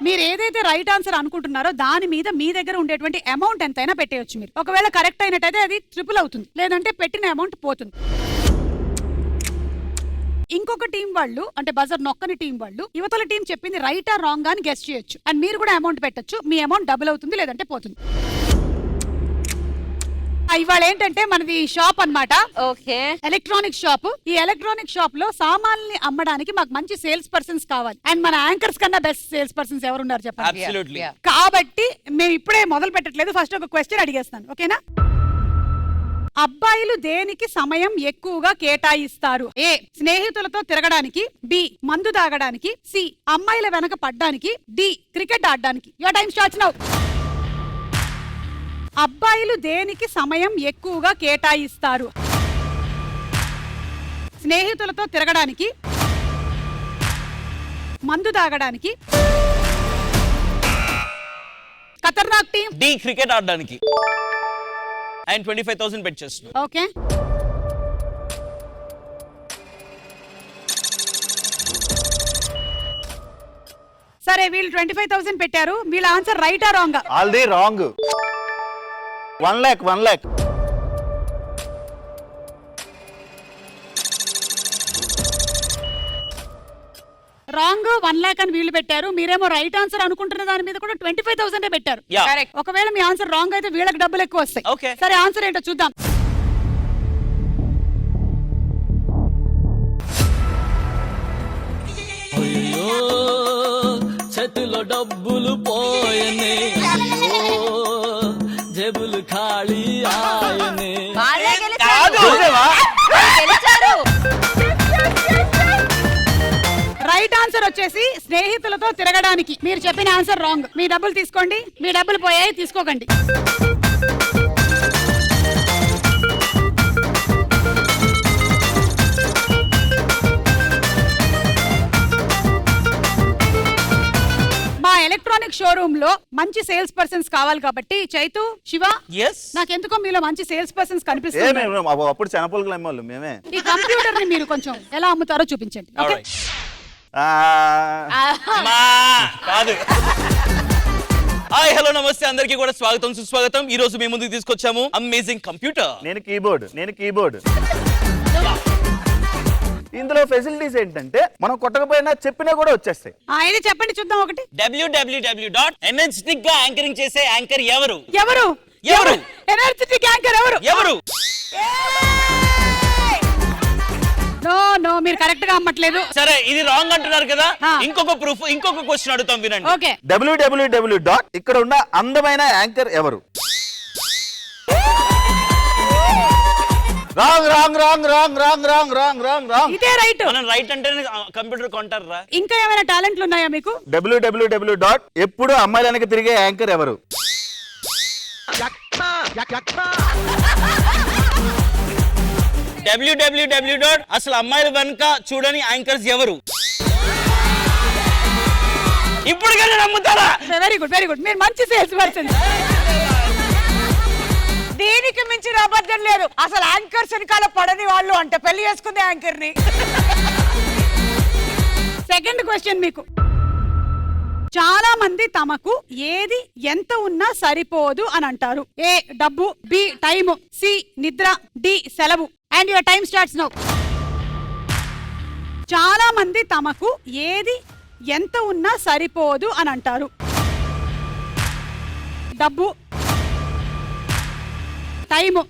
మీరు ఏదైతే రైట్ ఆన్సర్ అనుకుంటున్నారో దాని మీద మీ దగ్గర ఉండేటువంటి అమౌంట్ ఎంతైనా పెట్టేయచ్చు. మీరు ఒకవేళ కరెక్ట్ అయినట్టయితే అది ట్రిపుల్ అవుతుంది, లేదంటే పెట్టిన అమౌంట్ పోతుంది. ఇంకొక టీం వాళ్ళు అంటే బజర్ నొక్కని టీం వాళ్ళు యువతల టీం చెప్పింది రైట్ ఆర్ రాంగ్ అని గెస్ చేయొచ్చు. అండ్ మీరు కూడా అమౌంట్ పెట్టొచ్చు. మీ అమౌంట్ డబుల్ అవుతుంది, లేదంటే పోతుంది. ఇవాళ ఏంటంటే మనది షాప్ అన్నమాట. Okay, electronic shop. ఈ ఎలక్ట్రానిక్ షాప్ లో సామాన్లని అమ్మడానికి మాకు మంచి సేల్స్ పర్సన్స్ కావాలి. అండ్ మన యాంకర్స్ కన్నా బెస్ట్ సేల్స్ పర్సన్స్ ఎవరున్నారు చెప్పండి. Absolutely. కాబట్టి మేము ఇప్పుడే మొదలు పెట్టట్లేదు. ఫస్ట్ ఒక క్వశ్చన్ అడిగేస్తాను, ఓకేనా? అబ్బాయిలు దేనికి సమయం ఎక్కువగా కేటాయిస్తారు? ఏ స్నేహితులతో తిరగడానికి, బి మందు తాగడానికి, సి అమ్మాయిల వెనక పడ్డానికి, డి క్రికెట్ ఆడడానికి. Your time starts now. అబ్బాయిలు దేనికి సమయం ఎక్కువగా కేటాయిస్తారు? స్నేహితులతో తిరగడానికి, మందు తాగడానికి. ఖతర్నాక్ టీం డి క్రికెట్ ఆడడానికి. అండ్ 25,000 బెట్ చేస్తున్నాం. ఓకే, సరే వీళ్ళు 25,000 పెట్టారు. వీళ్ళ ఆన్సర్ రైటా రాంగా? Already wrong. 1 lakh. Wrong. 1 lakh అని వీళ్ళు పెట్టారు. మీరేమో రైట్ ఆన్సర్ అనుకుంటున్న దాని మీద కూడా 25,000 పెట్టారు. Yeah. కరెక్ట్. ఒకవేళ మీ ఆన్సర్ రాంగ్ అయితే వీళ్ళకి డబ్బులు ఎక్కువ వస్తాయి. Okay. సరే ఆన్సర్ ఏంటో చూద్దాం. చేతిలో డబ్బులు పోయనే, జేబులు ఖాళీ ఆయనే. వాళ్ళే కాదు. గెలిచారు. రైట్ ఆన్సర్ వచ్చేసి స్నేహితులతో తిరగడానికి. మీరు చెప్పిన ఆన్సర్ రాంగ్. మీ డబ్బులు తీసుకోండి. మీ డబ్బులు పోయాయి, తీసుకోకండి. మా ఎలక్ట్రానిక్ షోరూమ్ లో మంచి సేల్స్ పర్సన్స్ కావాలి కాబట్టి చైతు, శివ, నాకెందుకో మీలో మంచి సేల్స్ పర్సన్స్ కనిపిస్తున్నారు. అప్పుడు శనపలుగులు అమ్మేవాళ్ళు మేమే. ఈ కంప్యూటర్ ని మీరు కొంచెం ఎలా అమ్ముతారో చూపించండి. ఓకే, కాదు. హాయ్ హలో నమస్తే అందరికీ కూడా స్వాగతం సుస్వాగతం. ఈ రోజు మేము ముందుకు తీసుకొచ్చాము అమేజింగ్ కంప్యూటర్. నేను కీబోర్డ్. ఇందులో ఫెసిలిటీస్ ఏంటంటే మనం కొట్టకపోయినా చెప్పినా కూడా వచ్చేస్తాయి. ఇది చెప్పండి చూద్దాం ఒకటి. www.energetic గా యాంకరింగ్ చేసే యాంకర్ ఎవరు? ఎనర్జెటిక్ యాంకర్ ఎవరు? ఎవరు? నో మీరు కరెక్ట్ గా అమ్మట్లేదు. సరే ఇది రాంగ్ అంటున్నారు కదా, ఆ. ఇంకొక ప్రూఫ్, ఇంకొక క్వశ్చన్ అడుగుతాం వినండి. Okay, www. ఇక్కడ ఉన్న అందమైన యాంకర్ ఎవరు? Wrong wrong wrong wrong wrong wrong wrong wrong wrong. ఇదే రైట్. మనం రైట్ అంటే కంప్యూటర్ కొంటారా? ఇంకా ఏమైనా టాలెంట్లు ఉన్నాయా మీకు? www. ఎప్పుడు అమ్మాయిలకి తిరిగే యాంకర్ ఎవరు? www. అసలు అమ్మాయిల వెనుక చూడని యాంకర్స్ ఎవరు? ఇప్పుడు కానీ నమ్ముతారా? Very good, very good. మీరు మంచి సేల్స్ పర్సన్. దీనికి మించిన అబద్ధం లేదు. అసలు యాంకర్స్ వెనకాల పడని వాళ్ళు అంటే పెళ్లి చేసుకుంది యాంకర్ ని. సెకండ్ క్వశ్చన్ మీకు. చాలా మంది తమకు ఏది ఎంత ఉన్నా సరిపోదు అని అంటారు. ఏ డబ్బు, బి టైము, సి నిద్ర, డి సెలవు. And your time starts now. చాలా మంది తమకు ఏది ఎంత ఉన్నా సరిపోదు అని అంటారు. డబ్బు, టైము.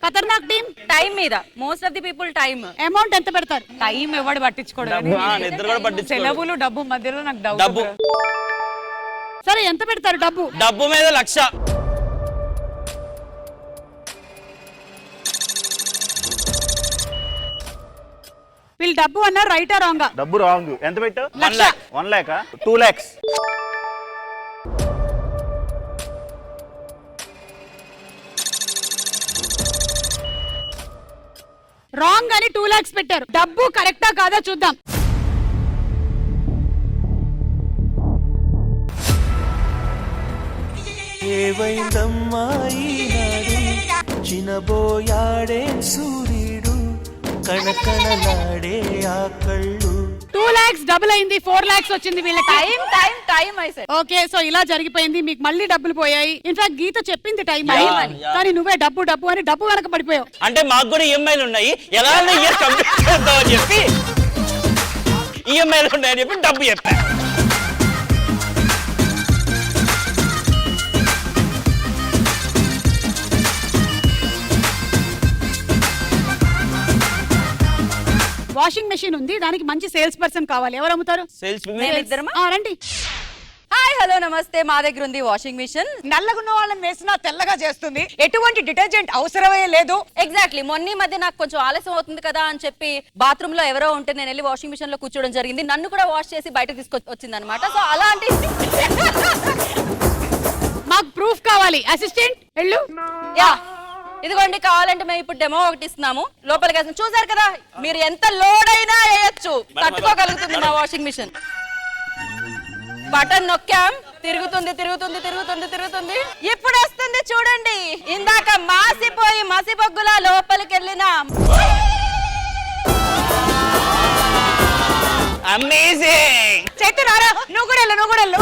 ఖతర్నాక్ టీమ్. టైం మీద most of the people time. Amount ఎంత పెడతారు? టైం ఎవడు పట్టించుకోవడం, నిద్ర కూడా పట్టించుకోరు. సెలవులు డబ్బు మధ్యలో నాకు డబ్బు. డౌట్. సరే ఎంత పెడతారు డబ్బు? డబ్బు మీద 1,00,000. వీళ్ళు డబ్బు అన్నారు, రైటా రాంగా? డబ్బు రాంగ్. ఎంత పెట్టావు? 1 lakh. 1 lakh, 2 lakhs. రాంగ్ అని 2 lakhs పెట్టారు. డబ్బు కరెక్టా కాదా చూద్దాం. చినబోయాడే సూర్యుడు కణకణలాడే ఆ కళ్ళు. 2 lakhs డబుల్ అయింది, 4 lakhs వచ్చింది వీళ్ళకి. Time time time I said. Okay, so ఇలా జరిగిపోయింది. మీకు మళ్ళీ డబ్బులు పోయాయి. ఇన్ఫాక్ట్ గీత చెప్పింది టైం అని, కానీ నువ్వే డబ్బు డబ్బు అని డబ్బు వెనక పడిపోయావు. అంటే మాకు కూడా ఈఎంఐలు ఉన్నాయి, ఎలా ఇయర్ కంప్లీట్ చేద్దామని చెప్పి ఈఎంఐలు ఉన్నాయని చెప్పి డబ్బు చెప్పా. వాషింగ్ మెషిన్ ఉంది, దానికి మంచి సేల్స్ పర్సన్ కావాలి. ఎవరు అమ్ముతారు? సేల్స్ మేమిద్దరమా? రండి. హాయ్ హలో నమస్తే, మా దగ్గర ఉంది వాషింగ్ మిషన్. నల్లగున్న వాళ్ళని వేసినా తెల్లగా చేస్తుంది. ఎటువంటి డిటర్జెంట్ అవసరమే లేదు. ఎగ్జాక్ట్లీ. మొన్న మధ్య నాకు కొంచెం ఆలస్యం అవుతుంది కదా అని చెప్పి బాత్రూమ్ లో ఎవరో ఉంటే నేను వెళ్ళి వాషింగ్ మిషన్ లో కూర్చోవడం జరిగింది. నన్ను కూడా వాష్ చేసి బయటకు తీసుకొచ్చింది అనమాట. సో అలాంటి మాకు ప్రూఫ్ కావాలి. అసిస్టెంట్ వెళ్ళు. యా ఇదిగోండి, కావాలంటే మేము ఇప్పుడు డెమో ఒకటి ఇస్తున్నాము. లోపలికి వేస్తాం. చూసారు కదా, మీరు ఎంత లోడ్ అయినా వేయచ్చు, తట్టుకోగలుగుతుంది మా వాషింగ్ మిషన్. బటన్ నొక్కాం, తిరుగుతుంది తిరుగుతుంది తిరుగుతుంది తిరుగుతుంది. ఇప్పుడు వస్తుంది చూడండి. ఇందాక మాసిపోయి మసిబొగ్గులా లోపలికి వెళ్ళిన అమేజింగ్. చెప్తున్నారా? నువ్వు కూడా వెళ్ళు.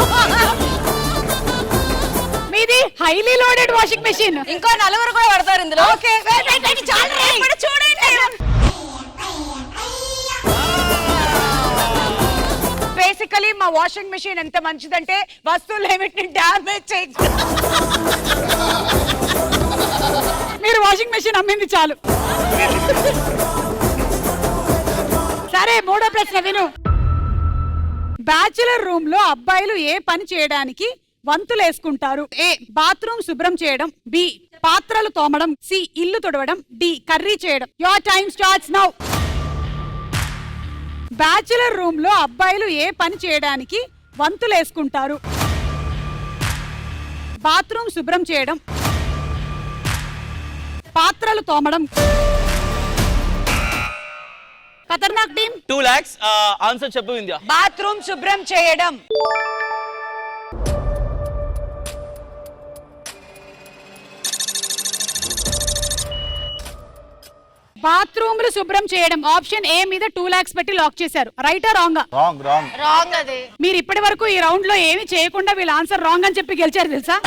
మీది హైలీ లోడెడ్ వాషింగ్ మెషిన్. ఇంకో 4 కూడా పడతారు ఇందులో. ఓకే, ఇప్పుడు చూడండి. బేసికలీ మా వాషింగ్ మెషిన్ ఎంత మంచిదంటే వస్తువులు ఏమిటి డ్యామేజ్ చేయదు. మీరు వాషింగ్ మెషిన్ అమ్మింది చాలు. సరే, మూడో ప్రశ్న విను. బ్యాచులర్ రూమ్ లో అబ్బాయిలు ఏ పని చేయడానికి వంతులు వేసుకుంటారు? ఏ బాత్రూమ్ శుభ్రం చేయడం, బి పాత్రలు తోమడం, సి ఇల్లు తుడవడం, డి కర్రీ చేయడం. Your time starts now. Bachelor room లో అబ్బాయిలు ఏ పని చేయడానికి వంతులు వేసుకుంటారు? బాత్రూమ్ శుభ్రం చేయడం, పాత్రలు తోమడం. ఖతర్నాక్ టీమ్. 2 lakhs. ఆన్సర్ చెప్పు వింధ్య. బాత్రూమ్ శుభ్రం చేయడం. బాత్రూమ్లు శుభ్రం చేయడం. ఆప్షన్ ఏ మీద 2 lakhs పెట్టి లాక్ చేశారు. రైటా రాంగా? రాంగ్ రాంగ్ రాంగ్ అది. మీరు ఇప్పటి వరకు ఈ రౌండ్ లో ఏమి చేయకుండా వీళ్ళ ఆన్సర్ రాంగ్ అని చెప్పి గెలిచారు తెలుసా?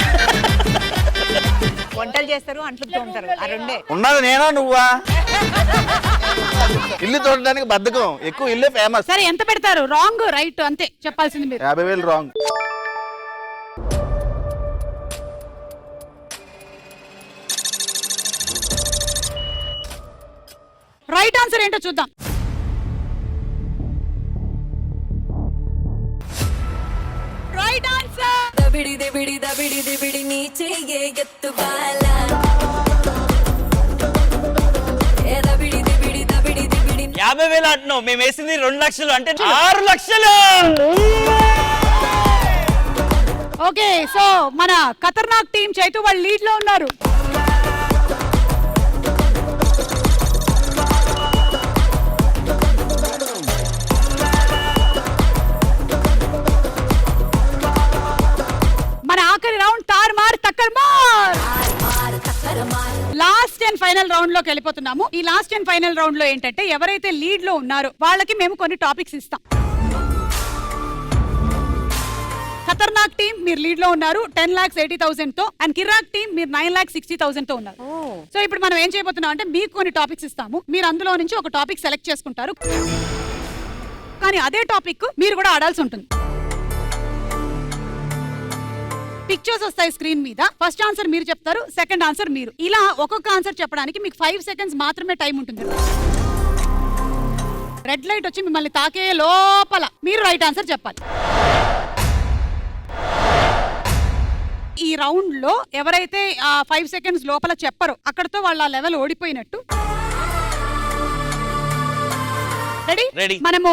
వంటలు చేస్తారు, అంట్లు తోముతారు, ఆ రెండే. ఉన్నది నేనా నువ్వా? ఇల్లు చూడడానికి బద్ధకం ఎక్కువ, ఇల్లే ఫేమస్. సరే, ఎంత పెడతారు? రాంగ్ రైట్ అంతే చెప్పాల్సింది మీరు. 50,000 రాంగ్. రైట్ ఆన్సర్ ఏంటో చూద్దాం. Right answer. దబిడి దబిడి దబిడి దబిడి నీ చెయ్యే ఎత్తు బాలా ఏ దబిడి దబిడి దబిడి దబిడి 50,000 అంటున్నావు, మేము వేసింది 2 లక్షలు అంటే 6 లక్షలు. ఓకే, సో మన ఖతర్నాక్ టీం చైతు వాళ్ళు లీడ్ లో ఉన్నారు. మన ఆఖరి రౌండ్ తారుమార్ తక్కర్మార్. లాస్ట్ అండ్ ఫైనల్ రౌండ్ లోకి వెళ్ళిపోతున్నాము. ఈ లాస్ట్ అండ్ ఫైనల్ రౌండ్ లో ఏంటంటే ఎవరైతే లీడ్ లో ఉన్నారో వాళ్ళకి మేము కొన్ని టాపిక్స్ ఇస్తాం. ఖతర్నాక్ టీం మీరు లీడ్ లో ఉన్నారు 10,80,000 తో, అండ్ కిరాక్ టీం మీరు 9,60,000 తో ఉన్నారు. సో ఇప్పుడు మనం ఏం చేయబోతున్నాం అంటే మీకు కొన్ని టాపిక్స్ ఇస్తాము, మీరు అందులో నుంచి ఒక టాపిక్ సెలెక్ట్ చేసుకుంటారు, కానీ అదే టాపిక్ మీరు కూడా ఆడాల్సి ఉంటుంది. పిక్చర్స్ వస్తాయి స్క్రీన్ మీద. ఫస్ట్ ఆన్సర్ మీరు చెప్తారు, సెకండ్ ఆన్సర్ మీరు. ఇలా ఒక్కొక్క ఆన్సర్ చెప్పడానికి మీకు 5 సెకండ్స్ మాత్రమే టైం ఉంటుంది. రెడ్ లైట్ వచ్చి మిమ్మల్ని తాకే లోపల మీరు రైట్ ఆన్సర్ చెప్పాలి. ఈ రౌండ్ లో ఎవరైతే 5 సెకండ్స్ లోపల చెప్పరో అక్కడతో వాళ్ళ లెవెల్ ఓడిపోయినట్టు. రెడీ? మనము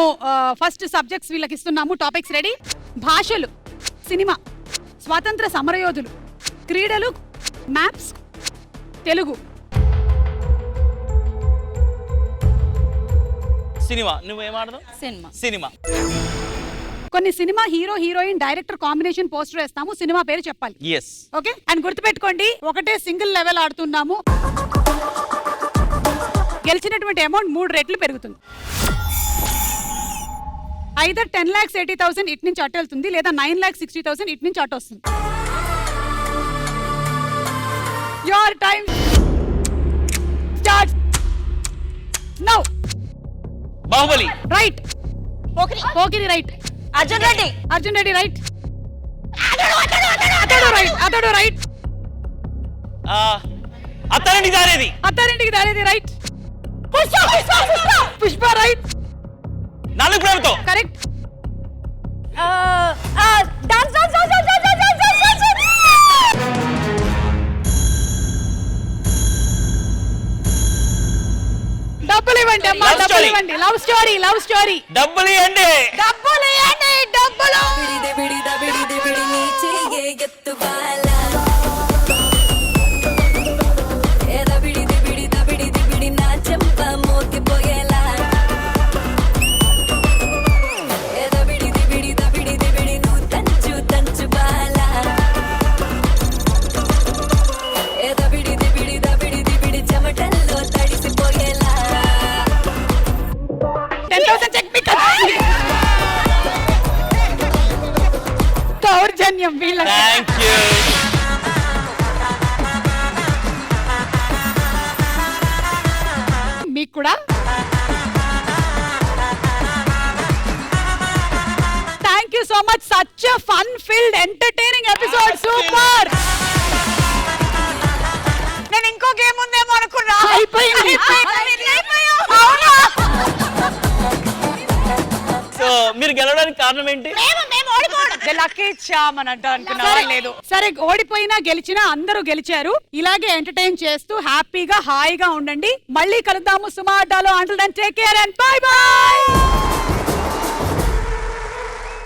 ఫస్ట్ సబ్జెక్ట్స్ వీళ్ళకి ఇస్తున్నాము. Topics ready? భాషలు, సినిమా, స్వాతంత్ర సమరయోధులు, క్రీడలు, మ్యాప్స్, తెలుగు. సినిమా. నువ్వేమాడదు? సినిమా. కొన్ని cinema hero heroine director combination poster వేస్తాము, సినిమా పేరు చెప్పాలి. ఓకే, అండ్ గుర్తుపెట్టుకోండి ఒకటే సింగిల్ లెవెల్ ఆడుతున్నాము. గెలిచినటువంటి అమౌంట్ 3 రెట్లు పెరుగుతుంది. ఐదర్ 10,80,000 ఇటు నుంచి అటు వెళ్తుంది, లేదా 9,60,000 ఇటు నుంచి అటు వస్తుంది. Your time starts now. Baahubali. Right. Pokiri right. Arjun Reddy right. అతడు right. Attarintiki Daredi right. Pushpa right. 4 ప్రేమతో. కరెక్ట్. డబ్బులు ఇవ్వండి అమ్మా, డబ్బులు ఇవ్వండి. Love story. డబ్బులు ఇవ్వండి. దబిడి దబిడి దబిడి నీ చెయ్యే ఎత్తు బాలా ఏ దబిడి దబిడి దబిడి దబిడి నా చెంప మోగిపోయేలా ఏ దబిడి దబిడి దబిడి దబిడి నువ్వు తంచు బాలా ఏ దబిడి దబిడి దబిడి దబిడి చెమటల్లో తడిసిపోయేలా 10,000 చెక్ మీ దౌర్జన్యం వీళ్ళ. Thank you. మీకు కూడా thank you so much. Such a fun field entertaining episode. Super. నేను ఇంకో గేమ్ ఉందేమో అనుకున్నా. అయిపోయింది. సో మీరు గెలవడానికి కారణం ఏంటి? లేదు. సరే, ఓడిపోయినా గెలిచినా అందరూ గెలిచారు. ఇలాగే ఎంటర్టైన్ చేస్తూ హ్యాపీగా హాయిగా ఉండండి. మళ్ళీ కలుద్దాము సుమా అడ్డాలో. Until then take care and bye by.